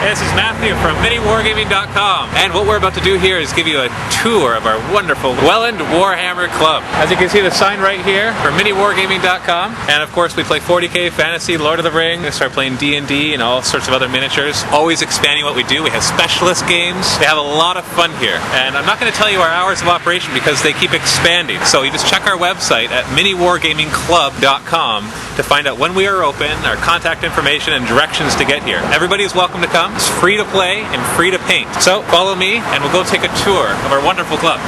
This is Matthew from MiniWarGaming.com, and what we're about to do here is give you a tour of our wonderful Welland Warhammer Club. As you can see the sign right here for MiniWarGaming.com, and of course we play 40k, fantasy, Lord of the Rings, we start playing D&D and all sorts of other miniatures, always expanding what we do. We have specialist games, we have a lot of fun here, and I'm not going to tell you our hours of operation because they keep expanding, so you just check our website at MiniWarGamingClub.com to find out when we are open, our contact information, and directions to get here. Everybody is welcome to come. It's free to play and free to paint. So follow me and we'll go take a tour of our wonderful club.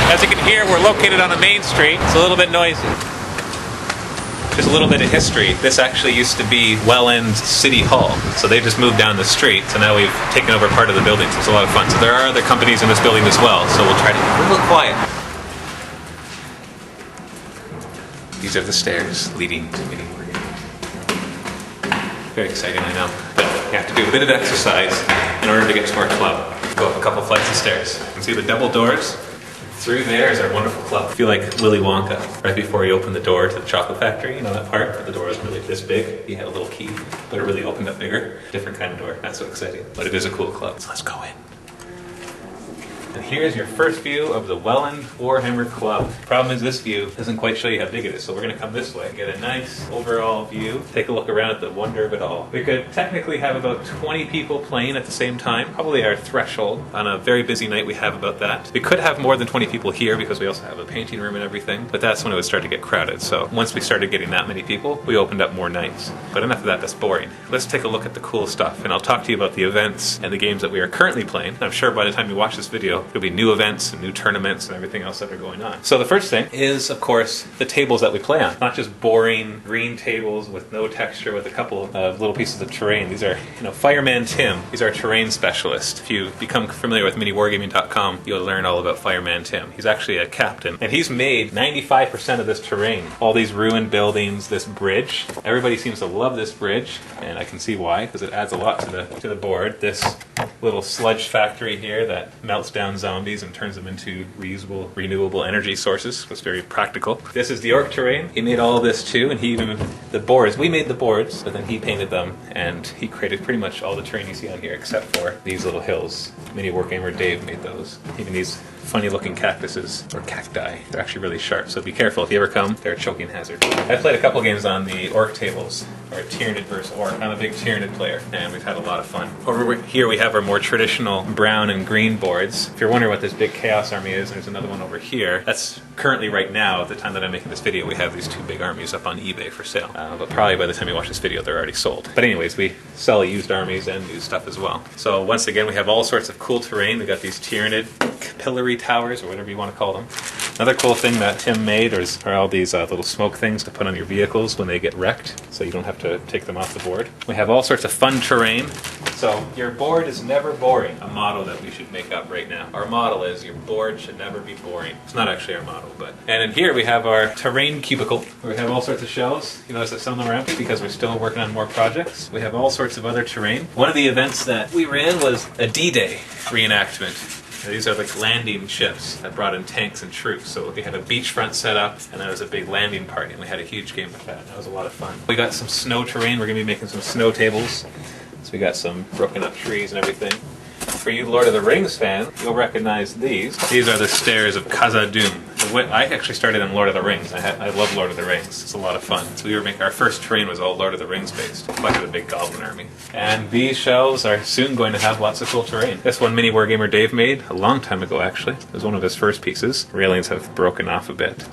As you can hear, we're located on a main street. It's a little bit noisy. Just a little bit of history. This actually used to be Welland City Hall. So they just moved down the street, so now we've taken over part of the building. So it's a lot of fun. So there are other companies in this building as well, so we'll try to be a little quiet. These are the stairs leading to MiniWarGaming. Very exciting, I know. But you have to do a bit of exercise in order to get to our club. Go up a couple flights of stairs. You can see the double doors. Through there is our wonderful club. I feel like Willy Wonka, right before he opened the door to the chocolate factory. You know that part? But the door wasn't really this big. He had a little key, but it really opened up bigger. Different kind of door. Not so exciting. But it is a cool club. So let's go in. And here's your first view of the Welland Warhammer Club. Problem is this view doesn't quite show you how big it is, so we're going to come this way, get a nice overall view, take a look around at the wonder of it all. We could technically have about 20 people playing at the same time, probably our threshold. On a very busy night we have about that. We could have more than 20 people here because we also have a painting room and everything, but that's when it would start to get crowded. So once we started getting that many people, we opened up more nights. But enough of that, that's boring. Let's take a look at the cool stuff, and I'll talk to you about the events and the games that we are currently playing. I'm sure by the time you watch this video, there'll be new events and new tournaments and everything else that are going on. So the first thing is, of course, the tables that we play on. Not just boring green tables with no texture with a couple of little pieces of terrain. These are, Fireman Tim. He's our terrain specialist. If you become familiar with MiniWarGaming.com, you'll learn all about Fireman Tim. He's actually a captain, and he's made 95% of this terrain. All these ruined buildings, this bridge. Everybody seems to love this bridge, and I can see why, because it adds a lot to the board. This little sludge factory here that melts down zombies and turns them into reusable, renewable energy sources. It's very practical. This is the orc terrain. He made all of this too, and he even, the boards, we made the boards, but then he painted them, and he created pretty much all the terrain you see on here, except for these little hills. MiniWarGamer Dave made those. Even these funny looking cactuses, or cacti. They're actually really sharp, so be careful. If you ever come, they're a choking hazard. I played a couple games on the orc tables, or Tyranid versus orc. I'm a big Tyranid player, and we've had a lot of fun. Over here we have our more traditional brown and green boards. If you're wondering what this big Chaos Army is, there's another one over here. That's currently right now, at the time that I'm making this video, we have these two big armies up on eBay for sale. But probably by the time you watch this video, they're already sold. But anyways, we sell used armies and new stuff as well. So once again, we have all sorts of cool terrain. We got these Tyranid capillary towers, or whatever you want to call them. Another cool thing that Tim made are all these little smoke things to put on your vehicles when they get wrecked, so you don't have to take them off the board. We have all sorts of fun terrain. So your board is never boring. A motto that we should make up right now. Our motto is your board should never be boring. It's not actually our motto, but. And in here we have our terrain cubicle, where we have all sorts of shelves. You notice that some of them are empty because we're still working on more projects. We have all sorts of other terrain. One of the events that we ran was a D-Day reenactment. These are like landing ships that brought in tanks and troops. So we had a beachfront set up, and there was a big landing party, and we had a huge game with that. That was a lot of fun. We got some snow terrain. We're going to be making some snow tables. So we got some broken up trees and everything. For you Lord of the Rings fan, you'll recognize these. These are the stairs of Khazad-dûm. I actually started in Lord of the Rings. I love Lord of the Rings. It's a lot of fun. So we were making our first terrain was all Lord of the Rings based, like a big goblin army. And these shelves are soon going to have lots of cool terrain. This one MiniWarGamer Dave made a long time ago actually. It was one of his first pieces. Railings have broken off a bit.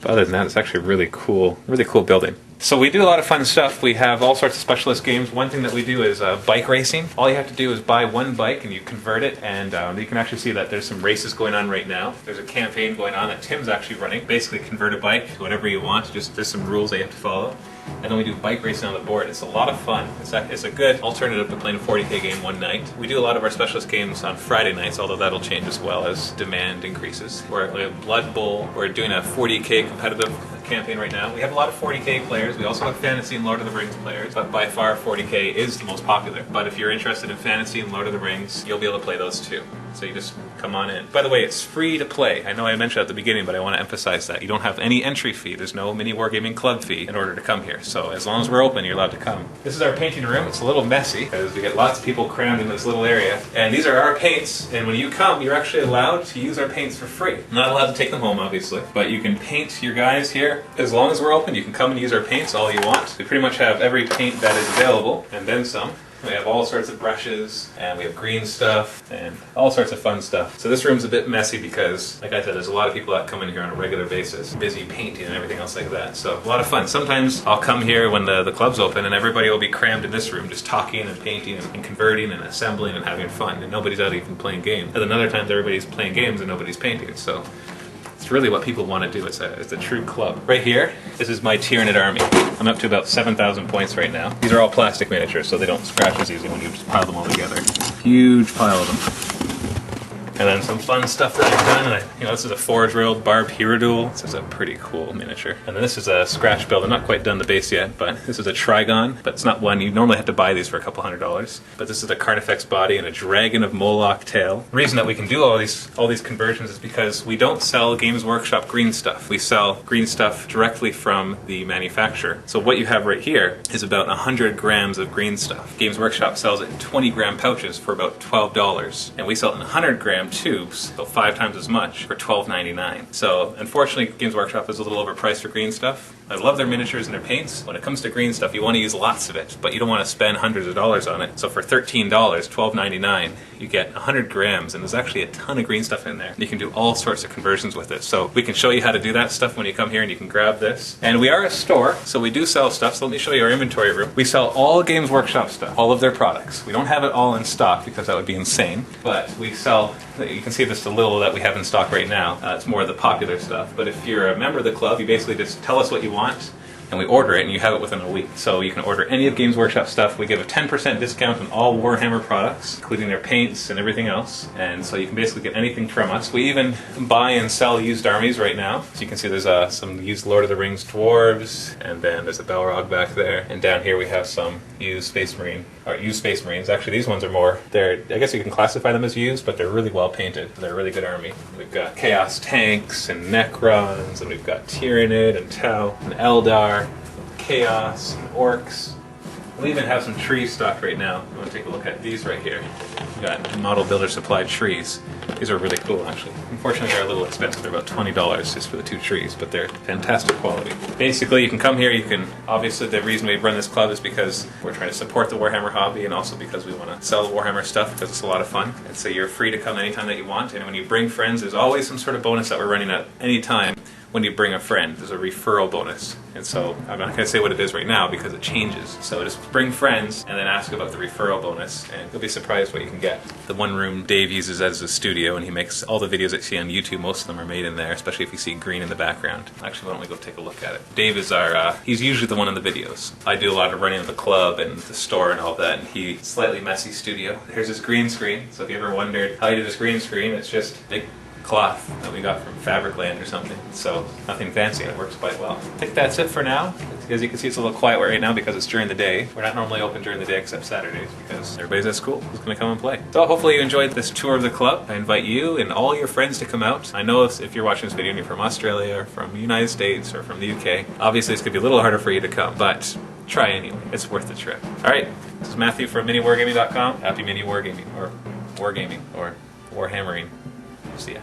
But other than that, it's actually really cool building. So we do a lot of fun stuff. We have all sorts of specialist games. One thing that we do is bike racing. All you have to do is buy one bike and you convert it, and you can actually see that there's some races going on right now. There's a campaign going on that Tim's actually running. Basically convert a bike to whatever you want. Just there's some rules that you have to follow. And then we do bike racing on the board. It's a lot of fun. It's a good alternative to playing a 40k game one night. We do a lot of our specialist games on Friday nights, although that'll change as well as demand increases. We're at Blood Bowl. We're doing a 40k competitive campaign right now. We have a lot of 40k players. We also have fantasy and Lord of the Rings players, but by far 40k is the most popular. But if you're interested in fantasy and Lord of the Rings, you'll be able to play those too. So you just come on in. By the way, it's free to play. I know I mentioned at the beginning, but I want to emphasize that. You don't have any entry fee. There's no MiniWarGaming club fee in order to come here. So as long as we're open, you're allowed to come. This is our painting room. It's a little messy because we get lots of people crammed in this little area. And these are our paints. And when you come, you're actually allowed to use our paints for free. Not allowed to take them home, obviously. But you can paint your guys here. As long as we're open, you can come and use our paints all you want. We pretty much have every paint that is available, and then some. We have all sorts of brushes, and we have green stuff, and all sorts of fun stuff. So this room's a bit messy because, like I said, there's a lot of people that come in here on a regular basis, busy painting and everything else like that. So a lot of fun. Sometimes I'll come here when the club's open, and everybody will be crammed in this room, just talking and painting and converting and assembling and having fun, and nobody's out even playing games. And then other times everybody's playing games and nobody's painting. So it's really what people want to do. It's a true club. Right here, this is my Tyranid army. I'm up to about 7,000 points right now. These are all plastic miniatures, so they don't scratch as easily when you just pile them all together. Huge pile of them. And then some fun stuff that I've done. And this is a Forge World Barbed Hero Duel. This is a pretty cool miniature. And then this is a scratch build. I'm not quite done the base yet, but this is a Trigon. But it's not one. You normally have to buy these for a couple $100. But this is a Carnifex body and a Dragon of Moloch tail. The reason that we can do all these conversions is because we don't sell Games Workshop green stuff. We sell green stuff directly from the manufacturer. So what you have right here is about 100 grams of green stuff. Games Workshop sells it in 20-gram pouches for about $12. And we sell it in 100-gram tubes, so 5 times as much, for $12.99. So unfortunately, Games Workshop is a little overpriced for green stuff. I love their miniatures and their paints. When it comes to green stuff, you want to use lots of it, but you don't want to spend hundreds of dollars on it. So for $13, $12.99, you get 100 grams, and there's actually a ton of green stuff in there. You can do all sorts of conversions with it. So we can show you how to do that stuff when you come here, and you can grab this. And we are a store, so we do sell stuff. So let me show you our inventory room. We sell all Games Workshop stuff, all of their products. We don't have it all in stock because that would be insane, but we sell. You can see just a little that we have in stock right now. It's more of the popular stuff. But if you're a member of the club, you basically just tell us what you want, and we order it, and you have it within a week. So you can order any of Games Workshop stuff. We give a 10% discount on all Warhammer products, including their paints and everything else. And so you can basically get anything from us. We even buy and sell used armies right now. So you can see there's some used Lord of the Rings dwarves, and then there's a Balrog back there. And down here we have some used Space Marines. Actually, these ones are more, I guess you can classify them as used, but they're really well painted. They're a really good army. We've got Chaos Tanks and Necrons, and we've got Tyranid and Tau and Eldar, Chaos and Orcs. We even have some trees stocked right now. You want to take a look at these right here. We've got Model Builder supplied trees. These are really cool, actually. Unfortunately, they're a little expensive. They're about $20 just for the 2 trees, but they're fantastic quality. Basically, you can come here. Obviously, the reason we run this club is because we're trying to support the Warhammer hobby, and also because we want to sell the Warhammer stuff because it's a lot of fun. And so you're free to come anytime that you want. And when you bring friends, there's always some sort of bonus that we're running at any time. When you bring a friend, there's a referral bonus. And so I'm not going to say what it is right now because it changes. So just bring friends and then ask about the referral bonus, and you'll be surprised what you can get. The one room Dave uses as a studio, and he makes all the videos that you see on YouTube. Most of them are made in there, especially if you see green in the background. Actually, why don't we go take a look at it? Dave is he's usually the one in the videos. I do a lot of running of the club and the store and all that, and he's slightly messy studio. Here's his green screen. So if you ever wondered how he did his green screen, it's just big cloth that we got from Fabricland or something. So nothing fancy, and it works quite well. I think that's it for now. As you can see, it's a little quiet right now because it's during the day. We're not normally open during the day except Saturdays because everybody's at school who's going to come and play. So hopefully you enjoyed this tour of the club. I invite you and all your friends to come out. I know if you're watching this video and you're from Australia or from the United States or from the UK, obviously it's going to be a little harder for you to come, but try anyway. It's worth the trip. Alright, this is Matthew from MiniWarGaming.com. Happy MiniWarGaming, or Wargaming, or Warhammering. See ya.